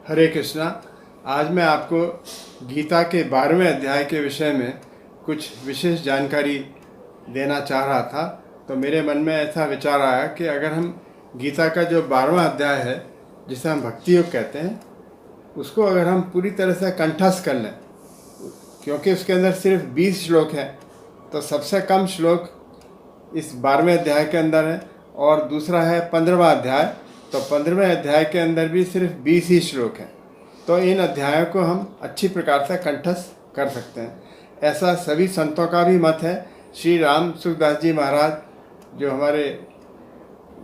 हरे कृष्णा। आज मैं आपको गीता के 12वें अध्याय के विषय में कुछ विशेष जानकारी देना चाह रहा था। तो मेरे मन में ऐसा विचार आया कि अगर हम गीता का जो 12वां अध्याय है, जिसे हम भक्ति योग कहते हैं, उसको अगर हम पूरी तरह से कंठस्थ कर लें, क्योंकि उसके अंदर सिर्फ 20 श्लोक हैं, तो सबसे कम श्लोक इस 12वें अध्याय के अंदर है और दूसरा है 15वां अध्याय। तो 15वें अध्याय के अंदर भी सिर्फ 20 ही श्लोक हैं। तो इन अध्यायों को हम अच्छी प्रकार से कंठस्थ कर सकते हैं, ऐसा सभी संतों का भी मत है। श्री राम सुखदास जी महाराज, जो हमारे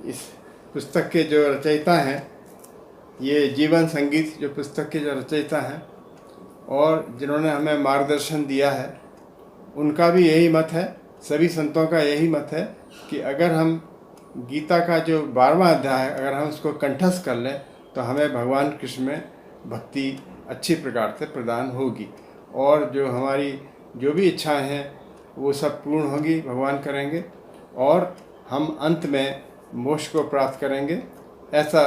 इस पुस्तक के जो रचयिता हैं, ये जीवन संगीत जो पुस्तक के जो रचयिता हैं और जिन्होंने हमें मार्गदर्शन दिया है, उनका भी यही मत है, सभी संतों का यही मत है कि अगर हम गीता का जो 12वां अध्याय है, अगर हम उसको कंठस्थ कर लें तो हमें भगवान कृष्ण में भक्ति अच्छी प्रकार से प्रदान होगी और जो हमारी जो भी इच्छाएं हैं वो सब पूर्ण होगी, भगवान करेंगे और हम अंत में मोक्ष को प्राप्त करेंगे, ऐसा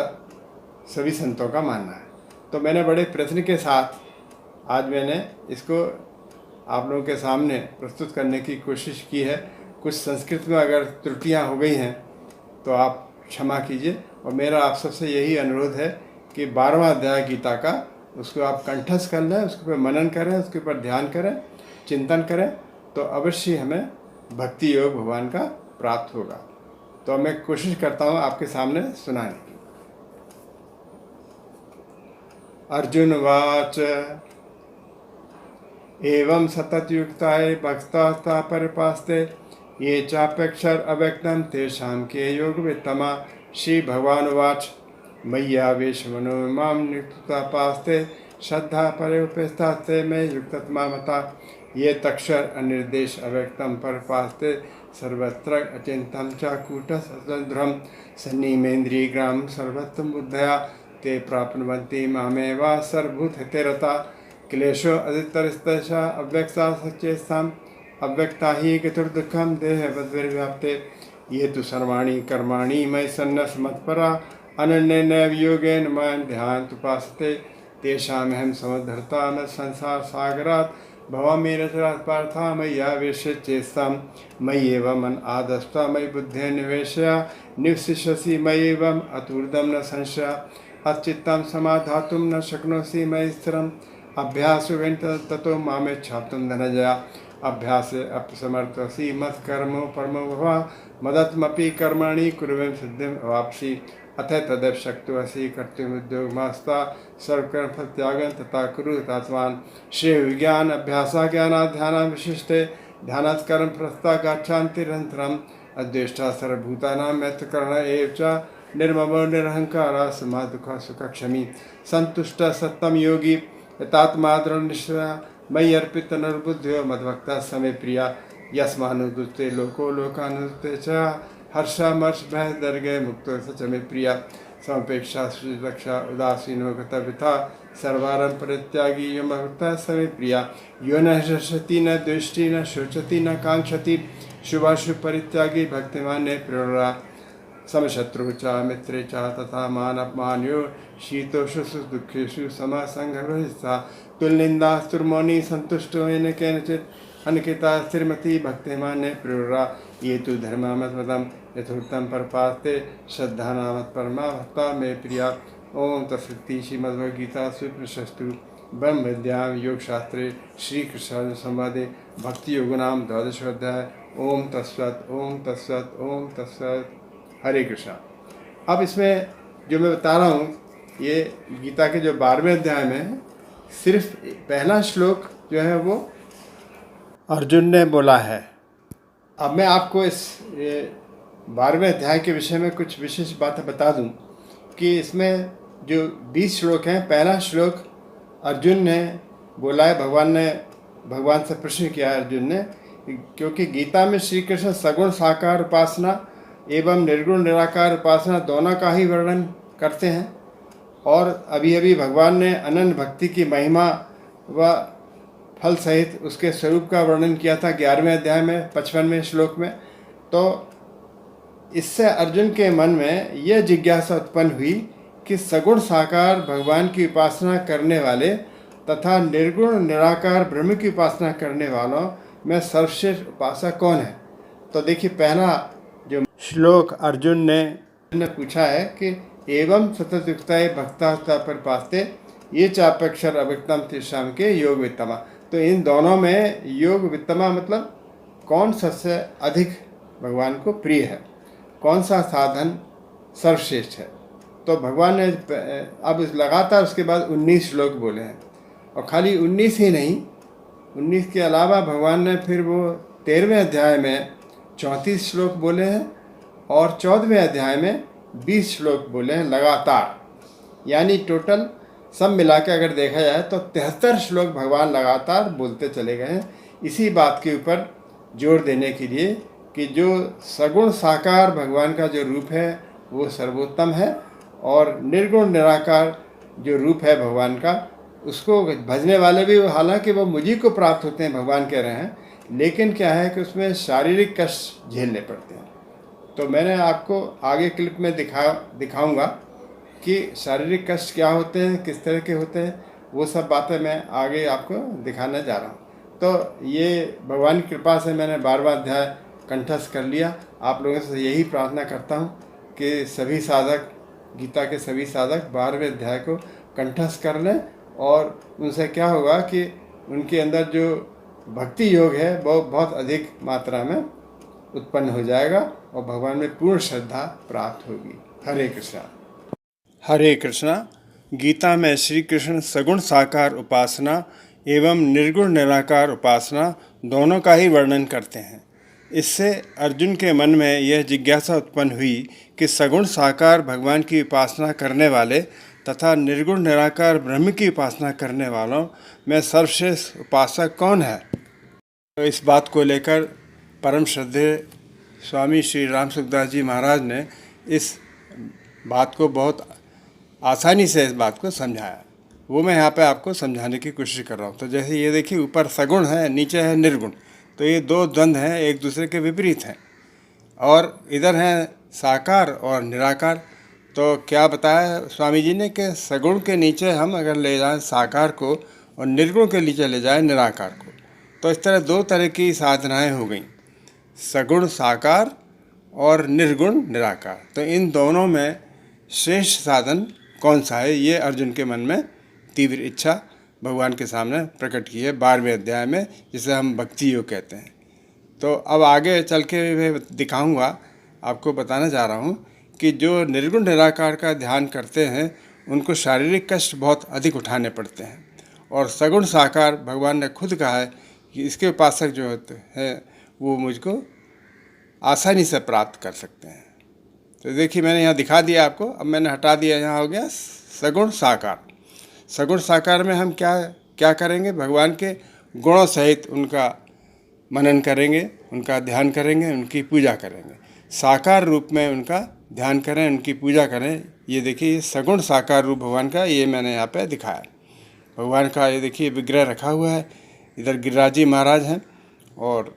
सभी संतों का मानना है। तो मैंने बड़े प्रश्न के साथ आज मैंने इसको आप लोगों के सामने प्रस्तुत करने की कोशिश की है। कुछ संस्कृत में अगर त्रुटियां हो गई हैं तो आप क्षमा कीजिए और मेरा आप सबसे यही अनुरोध है कि 12वां अध्याय गीता का उसको आप कंठस्थ कर लें, उसके ऊपर मनन करें, उसके ऊपर ध्यान करें, चिंतन करें, तो अवश्य हमें भक्ति योग भगवान का प्राप्त होगा। तो मैं कोशिश करता हूँ आपके सामने सुनाने की। अर्जुन वाच एवं सततयुक्ताय भक्ता परिपास्ते ये चाप्यक्षर अव्यक्तम तेषां के योग वित्तमा। श्री भगवान वाच मय्यावेश मनो माम नियुक्तापास्ते श्रद्धा पर्युपेस्तास्ते में युक्तत्मा मता। ये तक्षर अनिर्देश अव्यक्तम परिपास्ते सर्वत्र अचिंतम च कूटस्ध्रम सन्निमेन्द्रियग्राम सर्वत्र बुद्धया ते प्राप्नुवन्ति मामेवा सर्वभूत हितेरता। क्लेशो अधितरस्तशा अव्यक्ता सचेताम अव्यक्ता ही गतिर्दुःखम देहवद्विर्व्याप्ते। ये तो सर्वाणी कर्माणि मयि सन्न्यास मत्परा अनन्येन योगेन मयि ध्यानमुपासते। तेषामहं समुद्धर्ता न संसार सागरात् भवामि रसरात् पार्था मय्यावेश्य चेतां। मय्येव मन आदस्त्वा मयि बुद्धिं निवेशय निवसिष्यसि मय्येवम् अतुर्दं न संशय। अचित्तं समाधातुं न शक्नोषि मयि स्थिरम् अभ्यासेन ततो मामेच्छाप्तुं धनंजय। अभ्यासे अपसमर्थसि मत्कर्मो परमो भवा मदत्मपि कर्माणि कुर्वन् सिद्धिम् अवाप्सि। अथ तदेव शक्तोऽसि कर्तुमुद्योगमास्ता सर्वकर्म त्यागं तथा कुरु तत्त्वान्। श्री विज्ञान अभ्यासा ज्ञानात् ध्यानात् विशिष्टे ध्यानात् कर्म प्रस्ता गच्छन्तिरन्तरम्। अद्वेष्टा सर्वभूतानां मैत्रकरण एव च निर्ममो निरहंकारः समः दुःखः सुखः क्षमी। संतुष्टः सत्तम योगी यतात्मा दृढ़निश्चयः मयि अर्पित निर्बुद्ध्यो मद्भक्तः समे प्रिया। यस्मानुदुस्ते लोको लोकानुदुस्ते च हर्षमर्ष भय दर्गे मुक्तो स मे प्रिया। समपेक्षा सुरक्षा उदासीनो गतविथा सर्वारं परित्यागी यो मद्भक्तः समे प्रिया। यो न हर्षति न द्वेष्टि न शोचति न कांक्षति शुभाशुभ परित्यागी भक्तिमान ने प्रेरणा। समशत्रु च मित्रे च तथा मानपमान्यो शीतोषु दुखेषु समसंगहिता। तुलनिंदा स्तुर्मौनी संतुष्टो येन केनचित् अनिकेता स्थिरमति भक्तिमान प्रेरणा। ये तो धर्ममतमदं यथोक्तं परपास्ते श्रद्धा नामत् परमा भक्ता मे प्रिया। ओम तत्सृति श्रीमद्भगवद्गीतासु उपनिषत्सु ब्रह्म विद्यां योगशास्त्रे श्री कृष्ण संवादे भक्ति योग नाम 12वां अध्याय। ओम तत्सत् ओम तत्सत् ओम तत्सत्। हरे कृष्णा। अब इसमें जो मैं बता रहा हूँ, ये गीता के जो 12वें अध्याय में सिर्फ पहला श्लोक जो है वो अर्जुन ने बोला है। अब मैं आपको इस 12वें अध्याय के विषय में कुछ विशेष बातें बता दूं कि इसमें जो 20 श्लोक हैं, पहला श्लोक अर्जुन ने बोला है, भगवान से प्रश्न किया है अर्जुन ने, क्योंकि गीता में श्री कृष्ण सगुण साकार उपासना एवं निर्गुण निराकार उपासना दोनों का ही वर्णन करते हैं। और अभी अभी भगवान ने अनन्य भक्ति की महिमा व फल सहित उसके स्वरूप का वर्णन किया था 11वें अध्याय में 55वें श्लोक में। तो इससे अर्जुन के मन में यह जिज्ञासा उत्पन्न हुई कि सगुण साकार भगवान की उपासना करने वाले तथा निर्गुण निराकार ब्रह्म की उपासना करने वालों में सर्वश्रेष्ठ उपासक कौन है। तो देखिए, पहला जो श्लोक अर्जुन ने पूछा है कि एवं सततयुक्ताय भक्ता परिपास्ते ये चाप्यक्षर अव्यक्तम तेषाम के योग वित्तमा। तो इन दोनों में योग वित्तमा मतलब कौन सबसे अधिक भगवान को प्रिय है, कौन सा साधन सर्वश्रेष्ठ है। तो भगवान ने अब लगातार उसके बाद 19 श्लोक बोले हैं, और खाली 19 ही नहीं, 19 के अलावा भगवान ने फिर वो 13वें अध्याय में 34 श्लोक बोले हैं और 14वें अध्याय में 20 श्लोक बोले हैं लगातार। यानी टोटल सब मिला के अगर देखा जाए तो 73 श्लोक भगवान लगातार बोलते चले गए हैं, इसी बात के ऊपर जोर देने के लिए कि जो सगुण साकार भगवान का जो रूप है वो सर्वोत्तम है, और निर्गुण निराकार जो रूप है भगवान का उसको भजने वाले भी, हालांकि वो मुझी को प्राप्त होते हैं भगवान कह रहे हैं, लेकिन क्या है कि उसमें शारीरिक कष्ट झेलने पड़ते हैं। तो मैंने आपको आगे क्लिप में दिखाऊंगा कि शारीरिक कष्ट क्या होते हैं, किस तरह के होते हैं, वो सब बातें मैं आगे आपको दिखाने जा रहा हूँ। तो ये भगवान की कृपा से मैंने 12वां अध्याय कंठस्थ कर लिया। आप लोगों से यही प्रार्थना करता हूँ कि सभी साधक, गीता के सभी साधक 12वें अध्याय को कंठस्थ कर लें, और उनसे क्या होगा कि उनके अंदर जो भक्ति योग है वो बहुत अधिक मात्रा में उत्पन्न हो जाएगा और भगवान में पूर्ण श्रद्धा प्राप्त होगी। हरे कृष्णा। हरे कृष्णा। गीता में श्री कृष्ण सगुण साकार उपासना एवं निर्गुण निराकार उपासना दोनों का ही वर्णन करते हैं। इससे अर्जुन के मन में यह जिज्ञासा उत्पन्न हुई कि सगुण साकार भगवान की उपासना करने वाले तथा निर्गुण निराकार ब्रह्म की उपासना करने वालों में सर्वश्रेष्ठ उपासक कौन है। तो इस बात को लेकर परम श्रद्धेय स्वामी श्री राम सुखदास जी महाराज ने इस बात को बहुत आसानी से इस बात को समझाया, वो मैं यहाँ पे आपको समझाने की कोशिश कर रहा हूँ। तो जैसे ये देखिए, ऊपर सगुण है, नीचे है निर्गुण, तो ये दो द्वंद्व हैं, एक दूसरे के विपरीत हैं, और इधर हैं साकार और निराकार। तो क्या बताया स्वामी जी ने कि सगुण के नीचे हम अगर ले जाएं साकार को और निर्गुण के नीचे ले जाएं निराकार को, तो इस तरह दो तरह की साधनाएं हो गई, सगुण साकार और निर्गुण निराकार। तो इन दोनों में श्रेष्ठ साधन कौन सा है, ये अर्जुन के मन में तीव्र इच्छा भगवान के सामने प्रकट की है 12वें अध्याय में, जिसे हम भक्ति योग कहते हैं। तो अब आगे चल के मैं दिखाऊंगा, आपको बताना चाह रहा हूँ कि जो निर्गुण निराकार का ध्यान करते हैं उनको शारीरिक कष्ट बहुत अधिक उठाने पड़ते हैं, और सगुण साकार भगवान ने खुद कहा है कि इसके उपासक जो होते हैं वो मुझको आसानी से प्राप्त कर सकते हैं। तो देखिए, मैंने यहाँ दिखा दिया आपको, अब मैंने हटा दिया, यहाँ हो गया सगुण साकार। सगुण साकार में हम क्या क्या करेंगे, भगवान के गुणों सहित उनका मनन करेंगे, उनका ध्यान करेंगे, उनकी पूजा करेंगे, साकार रूप में उनका ध्यान करें, उनकी पूजा करें। ये देखिए, ये सगुण साकार रूप भगवान का ये मैंने यहाँ पे दिखाया। भगवान का ये देखिए विग्रह रखा हुआ है, इधर गिरिराज जी महाराज हैं, और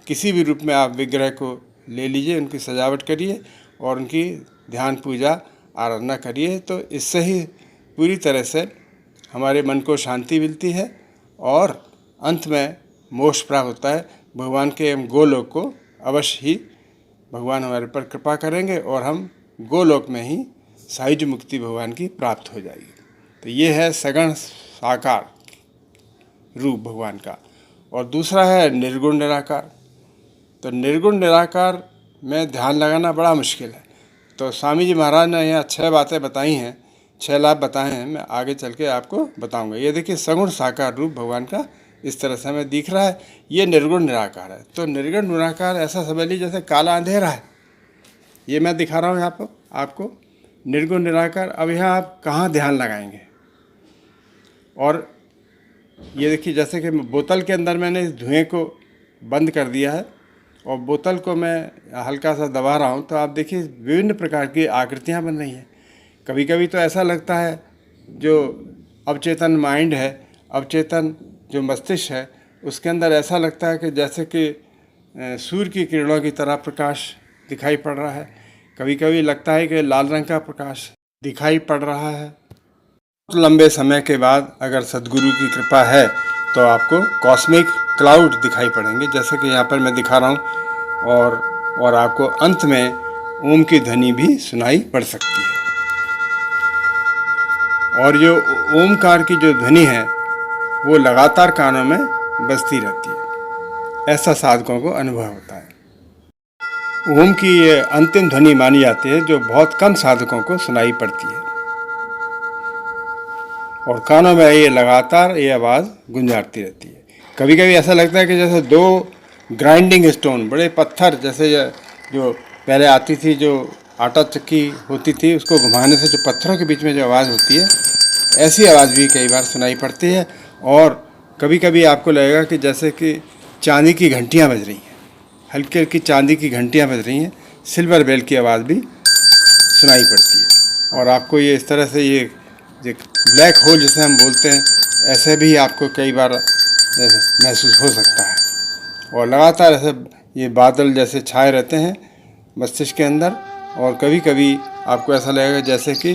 किसी भी रूप में आप विग्रह को ले लीजिए, उनकी सजावट करिए और उनकी ध्यान पूजा आराधना करिए, तो इससे ही पूरी तरह से हमारे मन को शांति मिलती है और अंत में मोक्ष प्राप्त होता है। भगवान के हम गोलोक को अवश्य ही भगवान हमारे पर कृपा करेंगे और हम गोलोक में ही सायुज्य मुक्ति भगवान की प्राप्त हो जाएगी। तो ये है सगुण साकार रूप भगवान का। और दूसरा है निर्गुण निराकार। तो निर्गुण निराकार में ध्यान लगाना बड़ा मुश्किल है। तो स्वामी जी महाराज ने यहाँ 6 बातें बताई हैं, 6 लाभ बताए हैं, मैं आगे चल के आपको बताऊंगा। ये देखिए, सगुण साकार रूप भगवान का इस तरह से हमें दिख रहा है, ये निर्गुण निराकार है। तो निर्गुण निराकार ऐसा समझ लीजिए जैसे काला अंधेरा है, ये मैं दिखा रहा हूँ यहाँ पर आपको निर्गुण निराकार। अब यहाँ आप कहाँ ध्यान लगाएंगे, और ये देखिए जैसे कि बोतल के अंदर मैंने इस धुएँ को बंद कर दिया है और बोतल को मैं हल्का सा दबा रहा हूँ, तो आप देखिए विभिन्न प्रकार की आकृतियाँ बन रही हैं। कभी कभी तो ऐसा लगता है जो अवचेतन माइंड है, अवचेतन जो मस्तिष्क है, उसके अंदर ऐसा लगता है कि जैसे कि सूर्य की किरणों की तरह प्रकाश दिखाई पड़ रहा है। कभी कभी लगता है कि लाल रंग का प्रकाश दिखाई पड़ रहा है। तो लंबे समय के बाद अगर सदगुरु की कृपा है तो आपको कॉस्मिक क्लाउड दिखाई पड़ेंगे, जैसे कि यहाँ पर मैं दिखा रहा हूँ। और आपको अंत में ओम की ध्वनि भी सुनाई पड़ सकती है। और जो ओमकार की जो ध्वनि है वो लगातार कानों में बजती रहती है, ऐसा साधकों को अनुभव होता है। ओम की ये अंतिम ध्वनि मानी जाती है जो बहुत कम साधकों को सुनाई पड़ती है, और कानों में ये लगातार ये आवाज़ गुंजारती रहती है। कभी कभी ऐसा लगता है कि जैसे दो ग्राइंडिंग स्टोन, बड़े पत्थर, जैसे जो पहले आती थी जो आटा चक्की होती थी, उसको घुमाने से जो पत्थरों के बीच में जो आवाज़ होती है, ऐसी आवाज़ भी कई बार सुनाई पड़ती है। और कभी कभी आपको लगेगा कि जैसे कि चांदी की घंटियाँ बज रही हैं, हल्की हल्की चांदी की घंटियाँ बज रही हैं, सिल्वर बेल की आवाज़ भी सुनाई पड़ती है। और आपको ये इस तरह से ये ब्लैक होल जिसे हम बोलते हैं, ऐसे भी आपको कई बार महसूस हो सकता है। और लगातार ऐसे ये बादल जैसे छाए रहते हैं मस्तिष्क के अंदर, और कभी कभी आपको ऐसा लगेगा जैसे कि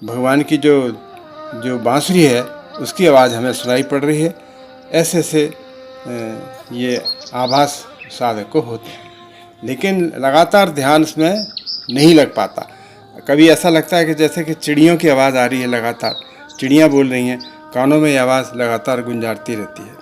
भगवान की जो बांसुरी है उसकी आवाज़ हमें सुनाई पड़ रही है। ऐसे ऐसे ये आभास साधक को होते हैं, लेकिन लगातार ध्यान इसमें नहीं लग पाता। कभी ऐसा लगता है कि जैसे कि चिड़ियों की आवाज़ आ रही है, लगातार चिड़ियाँ बोल रही हैं, कानों में ये आवाज़ लगातार गुंजारती रहती है,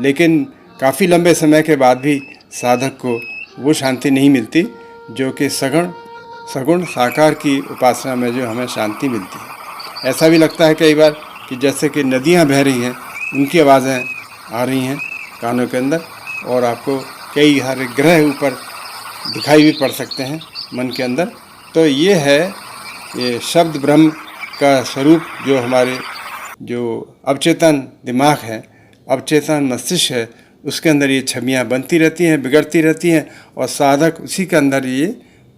लेकिन काफ़ी लंबे समय के बाद भी साधक को वो शांति नहीं मिलती जो कि सगुण साकार की उपासना में जो हमें शांति मिलती है। ऐसा भी लगता है कई बार कि जैसे कि नदियाँ बह रही हैं, उनकी आवाज़ें आ रही हैं कानों के अंदर, और आपको कई सारे ग्रह ऊपर दिखाई भी पड़ सकते हैं मन के अंदर। तो ये है ये शब्द ब्रह्म का स्वरूप, जो हमारे जो अवचेतन दिमाग है, अवचेतन मस्तिष्क है, उसके अंदर ये छवियाँ बनती रहती हैं, बिगड़ती रहती हैं, और साधक उसी के अंदर ये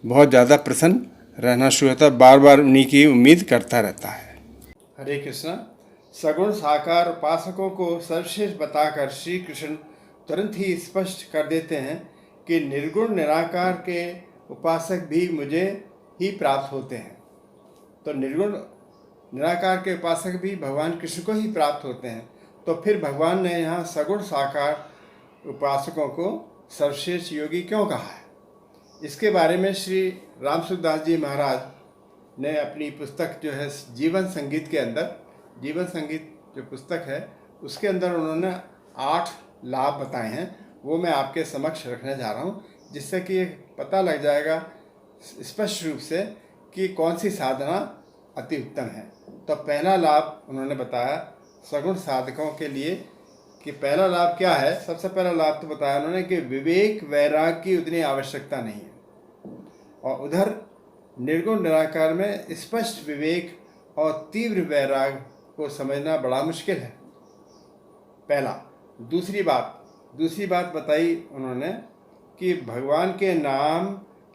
बहुत ज़्यादा प्रसन्न रहना शुरू होता है, बार बार उन्हीं की उम्मीद करता रहता है। हरे कृष्णा। सगुण साकार उपासकों को सर्वश्रेष्ठ बताकर श्री कृष्ण तुरंत ही स्पष्ट कर देते हैं कि निर्गुण निराकार के उपासक भी मुझे ही प्राप्त होते हैं। तो निर्गुण निराकार के उपासक भी भगवान कृष्ण को ही प्राप्त होते हैं। तो फिर भगवान ने यहाँ सगुण साकार उपासकों को सर्वश्रेष्ठ योगी क्यों कहा है? इसके बारे में श्री रामसुखदास जी महाराज ने अपनी पुस्तक जो है जीवन संगीत के अंदर, जीवन संगीत जो पुस्तक है उसके अंदर उन्होंने 8 लाभ बताए हैं, वो मैं आपके समक्ष रखने जा रहा हूँ, जिससे कि पता लग जाएगा स्पष्ट रूप से कि कौन सी साधना अति उत्तम है। तो पहला लाभ उन्होंने बताया सगुण साधकों के लिए कि पहला लाभ क्या है। सबसे पहला लाभ तो बताया उन्होंने कि विवेक वैराग की उतनी आवश्यकता नहीं है, और उधर निर्गुण निराकार में स्पष्ट विवेक और तीव्र वैराग को समझना बड़ा मुश्किल है, पहला। दूसरी बात बताई उन्होंने कि भगवान के नाम,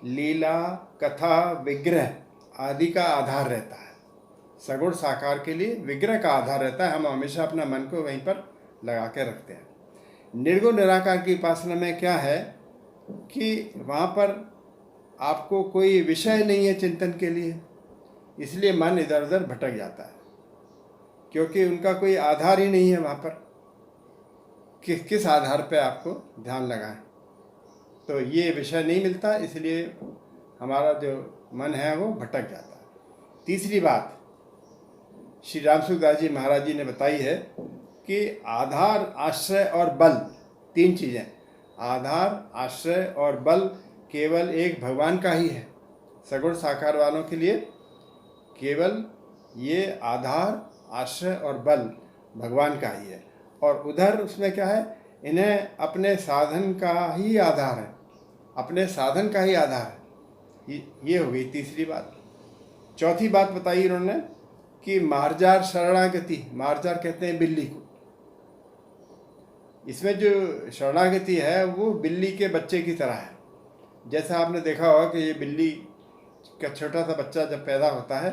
लीला, कथा, विग्रह आदि का आधार रहता है। सगुण साकार के लिए विग्रह का आधार रहता है, हम हमेशा अपना मन को वहीं पर लगा के रखते हैं। निर्गुण निराकार की उपासना में क्या है कि वहाँ पर आपको कोई विषय नहीं है चिंतन के लिए, इसलिए मन इधर उधर भटक जाता है, क्योंकि उनका कोई आधार ही नहीं है वहाँ पर। किस आधार पे आपको ध्यान लगाएं, तो ये विषय नहीं मिलता, इसलिए हमारा जो मन है वो भटक जाता है। तीसरी बात श्री रामसुखदास जी महाराज जी ने बताई है कि आधार, आश्रय और बल, 3 चीज़ें, आधार, आश्रय और बल केवल एक भगवान का ही है। सगुण साकार वालों के लिए केवल ये आधार, आश्रय और बल भगवान का ही है, और उधर उसमें क्या है, इन्हें अपने साधन का ही आधार है, अपने साधन का ही आधार है। ये हो गई तीसरी बात। चौथी बात बताई उन्होंने कि मार्जार शरणागति, मार्जार कहते हैं बिल्ली को, इसमें जो शरणागति है वो बिल्ली के बच्चे की तरह है। जैसा आपने देखा होगा कि ये बिल्ली का छोटा सा बच्चा जब पैदा होता है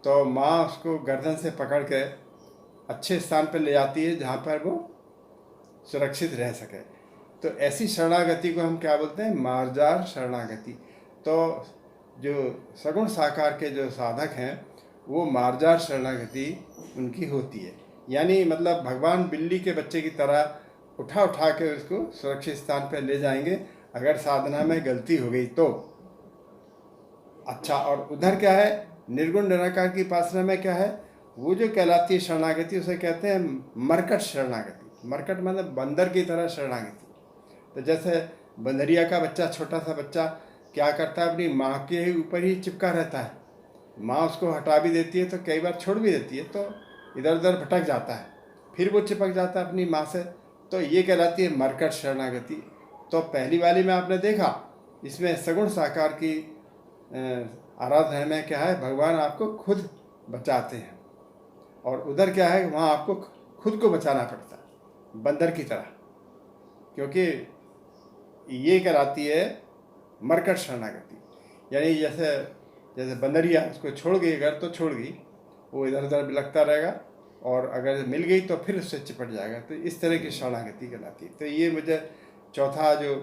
तो माँ उसको गर्दन से पकड़ के अच्छे स्थान पर ले जाती है जहाँ पर वो सुरक्षित रह सके। तो ऐसी शरणागति को हम क्या बोलते हैं, मार्जार शरणागति। तो जो सगुण साकार के जो साधक हैं वो मार्जार शरणागति उनकी होती है। यानी मतलब भगवान बिल्ली के बच्चे की तरह उठा उठा के उसको सुरक्षित स्थान पर ले जाएंगे अगर साधना में गलती हो गई तो। अच्छा, और उधर क्या है, निर्गुण निराकार की उपासना में क्या है, वो जो कहलाती है शरणागति उसे कहते हैं मरकट शरणागति। मरकट मतलब बंदर की तरह शरणागति। तो जैसे बंदरिया का बच्चा, छोटा सा बच्चा क्या करता है, अपनी माँ के ऊपर ही चिपका रहता है। माँ उसको हटा भी देती है तो कई बार छोड़ भी देती है, तो इधर उधर भटक जाता है, फिर वो चिपक जाता है अपनी माँ से। तो ये कहलाती है मरकट शरणागति। तो पहली वाली में आपने देखा, इसमें सगुण साकार की आराधना में क्या है, भगवान आपको खुद बचाते हैं। और उधर क्या है, वहाँ आपको खुद को बचाना पड़ता है बंदर की तरह, क्योंकि ये कहलाती है मरकट शरणागति। यानी जैसे जैसे बंदरिया उसको छोड़ गई अगर तो छोड़ गई, वो इधर उधर बिलखता रहेगा, और अगर मिल गई तो फिर उससे चिपट जाएगा। तो इस तरह की शरणागति कहलाती है। तो ये मुझे चौथा जो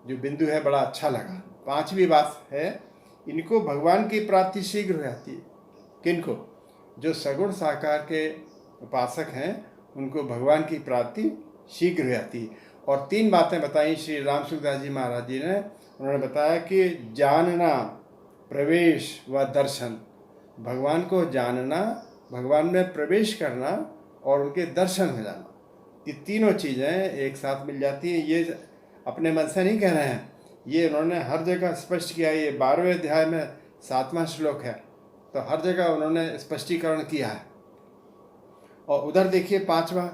जो बिंदु है बड़ा अच्छा लगा। पांचवी बात है, इनको भगवान की प्राप्ति शीघ्र हो जाती है। किनको? जो सगुण साकार के उपासक हैं उनको भगवान की प्राप्ति शीघ्र हो जाती है। और तीन बातें बताई श्री राम सुखदास जी महाराज जी ने। उन्होंने बताया कि जानना, प्रवेश व दर्शन। भगवान को जानना, भगवान में प्रवेश करना और उनके दर्शन हो जाना, ये तीनों चीज़ें एक साथ मिल जाती हैं। ये अपने मन से नहीं कह रहे हैं, ये उन्होंने हर जगह स्पष्ट किया। ये 12वें अध्याय में 7वां श्लोक है, तो हर जगह उन्होंने स्पष्टीकरण किया है। और उधर देखिए 5वां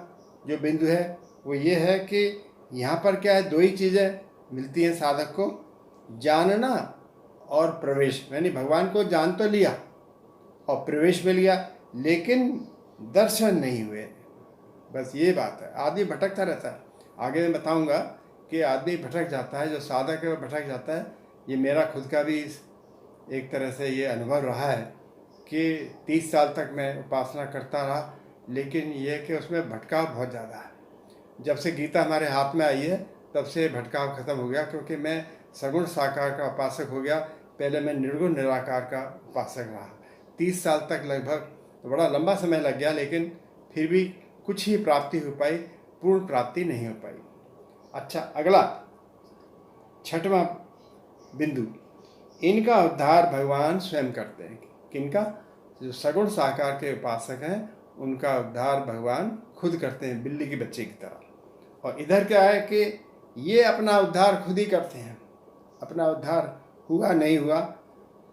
जो बिंदु है वो ये है कि यहाँ पर क्या है, दो ही चीज़ें मिलती हैं साधक को, जानना और प्रवेश। यानी भगवान को जान तो लिया और प्रवेश में लिया, लेकिन दर्शन नहीं हुए। बस ये बात है, आदमी भटकता रहता है। आगे मैं बताऊंगा कि आदमी भटक जाता है, जो साधक है वो भटक जाता है। ये मेरा खुद का भी एक तरह से ये अनुभव रहा है कि 30 साल तक मैं उपासना करता रहा, लेकिन यह कि उसमें भटकाव बहुत ज़्यादा है। जब से गीता हमारे हाथ में आई है तब से भटकाव खत्म हो गया, क्योंकि मैं सगुण साकार का उपासक हो गया। पहले मैं निर्गुण निराकार का उपासक रहा 30 साल तक लगभग। तो बड़ा लंबा समय लग गया, लेकिन फिर भी कुछ ही प्राप्ति हो पाई, पूर्ण प्राप्ति नहीं हो पाई। अच्छा, अगला 6वां बिंदु, इनका उद्धार भगवान स्वयं करते हैं। किनका? जो सगुण साकार के उपासक हैं उनका उद्धार भगवान खुद करते हैं, बिल्ली के बच्चे की तरह। और इधर क्या है कि ये अपना उद्धार खुद ही करते हैं। अपना उद्धार हुआ नहीं हुआ,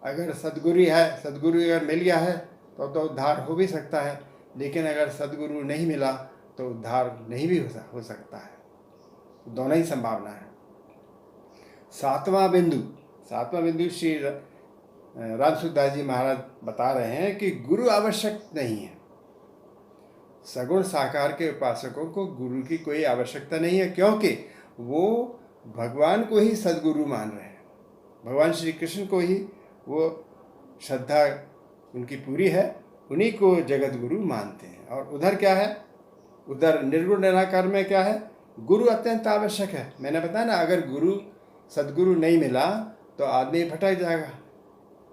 अगर सद्गुरु है, सद्गुरु अगर मिल गया है तो उद्धार हो भी सकता है, लेकिन अगर सद्गुरु नहीं मिला तो उद्धार नहीं भी हो सकता है। दोनों ही संभावना है। 7वां बिंदु श्री राम सुखदास जी महाराज बता रहे हैं कि गुरु आवश्यक नहीं है। सगुण साकार के उपासकों को गुरु की कोई आवश्यकता नहीं है, क्योंकि वो भगवान को ही सद्गुरु मान रहे हैं। भगवान श्री कृष्ण को ही वो श्रद्धा उनकी पूरी है, उन्हीं को जगत गुरु मानते हैं। और उधर क्या है, उधर निर्गुण निराकार में क्या है, गुरु अत्यंत आवश्यक है। मैंने बताया ना, अगर सद्गुरु नहीं मिला तो आदमी भटक जाएगा।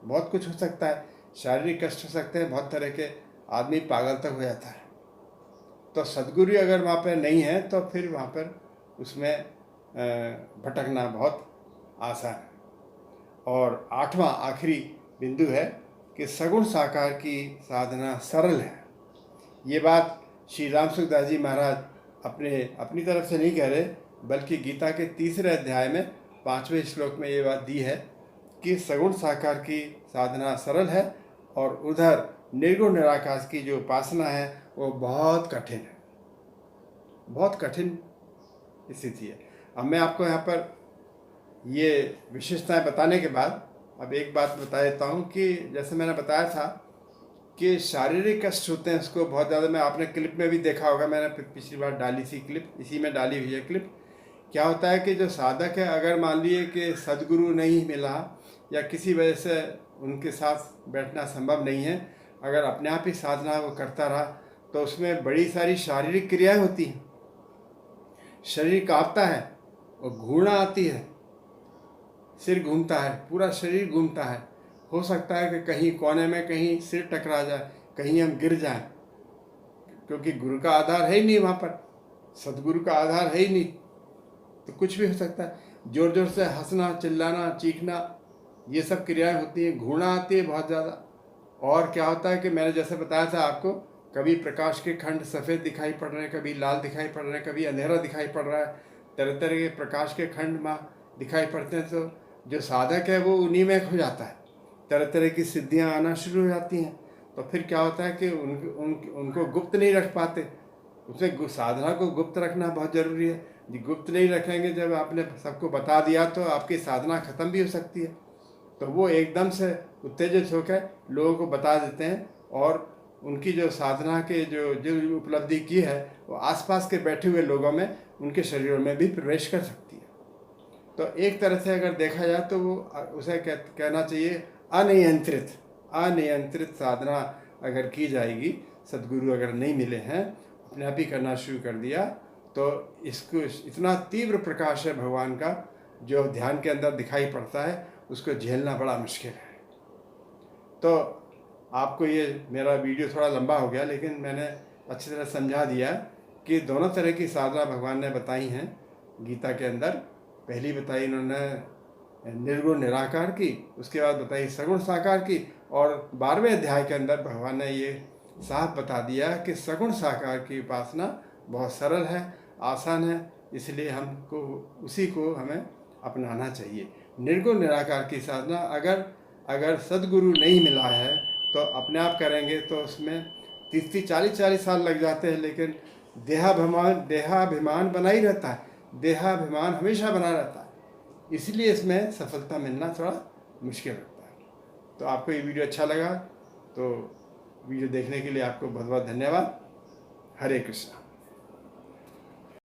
बहुत कुछ हो सकता है, शारीरिक कष्ट हो सकते हैं, बहुत तरह के, आदमी पागल तक हो जाता है। तो सद्गुरु अगर वहाँ पर नहीं है तो फिर वहाँ पर उसमें भटकना बहुत आसान है। और 8वां आखिरी बिंदु है कि सगुण साकार की साधना सरल है। ये बात श्री राम सुखदास जी महाराज अपनी तरफ से नहीं कह रहे, बल्कि गीता के 3रे अध्याय में 5वें श्लोक में ये बात दी है कि सगुण साकार की साधना सरल है, और उधर निर्गुण निराकार की जो उपासना है वो बहुत कठिन है, बहुत कठिन स्थिति है। अब मैं आपको यहाँ पर ये विशेषताएं बताने के बाद अब एक बात बता देता हूँ कि जैसे मैंने बताया था कि शारीरिक कष्ट होते हैं, उसको बहुत ज़्यादा, मैं आपने क्लिप में भी देखा होगा, मैंने पिछली बार डाली थी क्लिप, इसी में डाली हुई है क्लिप। क्या होता है कि जो साधक है, अगर मान लिए कि सद्गुरु नहीं मिला या किसी वजह से उनके साथ बैठना संभव नहीं है, अगर अपने आप ही साधना वो करता रहा तो उसमें बड़ी सारी शारीरिक क्रियाएं होती हैं। शरीर कांपता है और घूर्णा आती है, सिर घूमता है, पूरा शरीर घूमता है, हो सकता है कि कहीं कोने में कहीं सिर टकरा जाए, कहीं हम गिर जाएं, क्योंकि गुरु का आधार है ही नहीं वहाँ पर, सदगुरु का आधार है ही नहीं, तो कुछ भी हो सकता है। जोर जोर से हंसना, चिल्लाना, चीखना, ये सब क्रियाएं होती हैं। घृणा आती है बहुत ज़्यादा। और क्या होता है कि मैंने जैसे बताया था आपको, कभी प्रकाश के खंड सफ़ेद दिखाई पड़ रहे हैं, कभी लाल दिखाई पड़ रहे हैं, कभी अंधेरा दिखाई पड़ रहा है, तरह तरह के प्रकाश के खंड में दिखाई पड़ते हैं। तो जो साधक है वो उन्हीं में खो जाता है, तरह तरह की सिद्धियां आना शुरू हो जाती हैं। तो फिर क्या होता है कि उनको गुप्त नहीं रख पाते। उसे साधना को गुप्त रखना बहुत ज़रूरी है। जी, गुप्त नहीं रखेंगे, जब आपने सबको बता दिया तो आपकी साधना ख़त्म भी हो सकती है। तो वो एकदम से उत्तेजित होकर लोगों को बता देते हैं, और उनकी जो साधना के जो जो उपलब्धि की है वो आसपास के बैठे हुए लोगों में, उनके शरीरों में भी प्रवेश कर सकती है। तो एक तरह से अगर देखा जाए तो वो उसे कहना चाहिए अनियंत्रित अनियंत्रित साधना अगर की जाएगी, सदगुरु अगर नहीं मिले हैं, अपने आप ही करना शुरू कर दिया, तो इसको इतना तीव्र प्रकाश है भगवान का जो ध्यान के अंदर दिखाई पड़ता है, उसको झेलना बड़ा मुश्किल है। तो आपको ये मेरा वीडियो थोड़ा लंबा हो गया, लेकिन मैंने अच्छी तरह समझा दिया कि दोनों तरह की साधना भगवान ने बताई हैं गीता के अंदर। पहली बताई इन्होंने निर्गुण निराकार की, उसके बाद बताई सगुण साकार की, और 12वें अध्याय के अंदर भगवान ने ये साफ बता दिया कि सगुण साकार की उपासना बहुत सरल है, आसान है, इसलिए हमको उसी को हमें अपनाना चाहिए। निर्गुण निराकार की साधना अगर सदगुरु नहीं मिला है तो अपने आप करेंगे तो उसमें 30-30, 40-40 साल लग जाते हैं, लेकिन देहाभिमान बना ही रहता है, देहाभिमान हमेशा बना रहता है, इसलिए इसमें सफलता मिलना थोड़ा मुश्किल लगता है। तो आपको ये वीडियो अच्छा लगा तो वीडियो देखने के लिए आपको बहुत बहुत धन्यवाद। हरे कृष्णा।